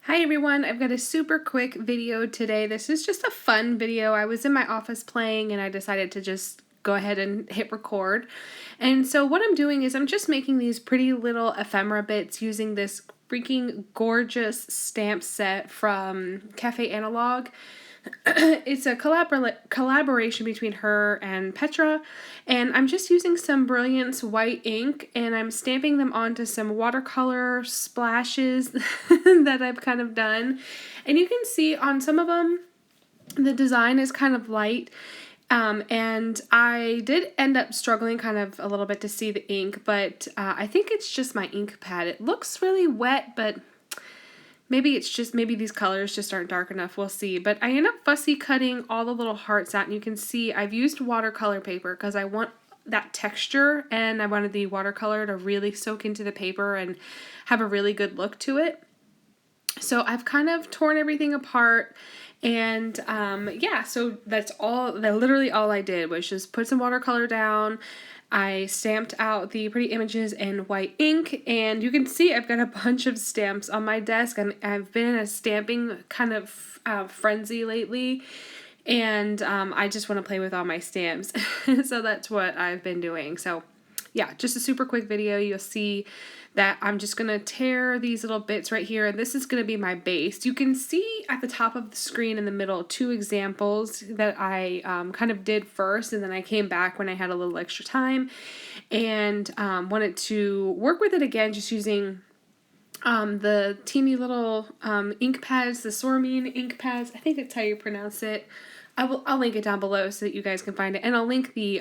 Hi everyone, I've got a super quick video today. This is just a fun video. I was in my office playing and I decided to just go ahead and hit record. And so what I'm doing is I'm just making these pretty little ephemera bits using this freaking gorgeous stamp set from Cafe Analog. It's a collaboration between her and Petra, and I'm just using some Brilliance white ink and I'm stamping them onto some watercolor splashes that I've kind of done. And you can see on some of them the design is kind of light, and I did end up struggling kind of a little bit to see the ink, but I think it's just my ink pad. It looks really wet, but maybe these colors just aren't dark enough. We'll see. But I end up fussy cutting all the little hearts out, and you can see I've used watercolor paper because I want that texture and I wanted the watercolor to really soak into the paper and have a really good look to it. So I've kind of torn everything apart, and yeah, so that's literally all I did was just put some watercolor down. I stamped out the pretty images in white ink, and you can see I've got a bunch of stamps on my desk. I've been in a stamping kind of frenzy lately, and I just want to play with all my stamps. So that's what I've been doing. So yeah, just a super quick video. You'll see that I'm just going to tear these little bits right here, and this is going to be my base. You can see at the top of the screen in the middle two examples that I kind of did first, and then I came back when I had a little extra time and wanted to work with it again just using the teeny little ink pads, the Sormine ink pads. I think that's how you pronounce it. I'll link it down below so that you guys can find it, and I'll link the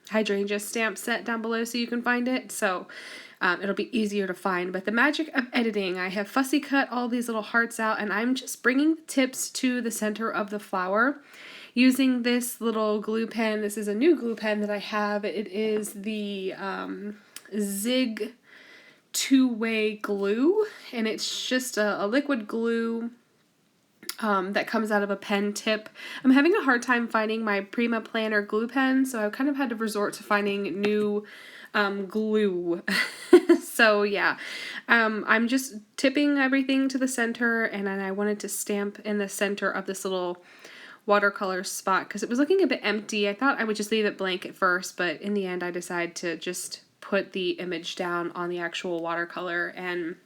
Hydrangea stamp set down below so you can find it. So it'll be easier to find. But the magic of editing, I have fussy cut all these little hearts out, and I'm just bringing the tips to the center of the flower using this little glue pen. This is a new glue pen that I have. It is the Zig two-way glue, and it's just a liquid glue that comes out of a pen tip. I'm having a hard time finding my Prima Planner glue pen, so I've kind of had to resort to finding new glue. So yeah, I'm just tipping everything to the center, and then I wanted to stamp in the center of this little watercolor spot because it was looking a bit empty. I thought I would just leave it blank at first, but in the end I decided to just put the image down on the actual watercolor. And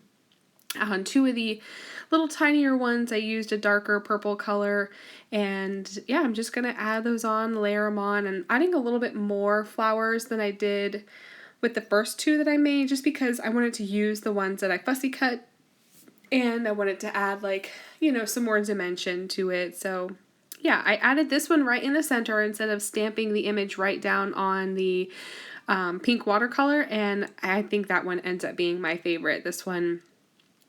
on two of the little tinier ones I used a darker purple color, and yeah, I'm just gonna add those on, layer them on, and adding a little bit more flowers than I did with the first two that I made, just because I wanted to use the ones that I fussy cut, and I wanted to add, like, you know, some more dimension to it. So yeah, I added this one right in the center instead of stamping the image right down on the pink watercolor, and I think that one ends up being my favorite, this one.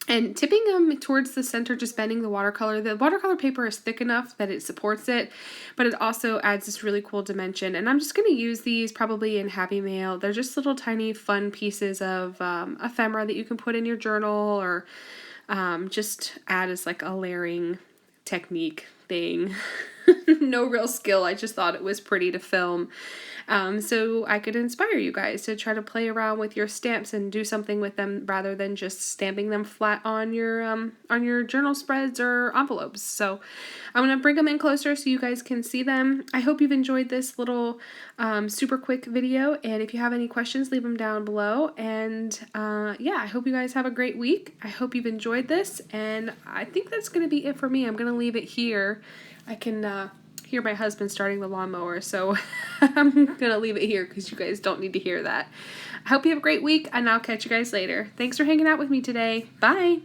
And tipping them towards the center, just bending the watercolor paper is thick enough that it supports it, but it also adds this really cool dimension. And I'm just going to use these probably in Happy Mail. They're just little tiny fun pieces of ephemera that you can put in your journal, or just add as like a layering technique thing. No real skill, I just thought it was pretty to film. So I could inspire you guys to try to play around with your stamps and do something with them rather than just stamping them flat on your journal spreads or envelopes. So I'm going to bring them in closer so you guys can see them. I hope you've enjoyed this little super quick video, and if you have any questions, leave them down below. And yeah, I hope you guys have a great week. I hope you've enjoyed this, and I think that's going to be it for me. I'm going to leave it here. I can hear my husband starting the lawnmower, so I'm going to leave it here because you guys don't need to hear that. I hope you have a great week, and I'll catch you guys later. Thanks for hanging out with me today. Bye!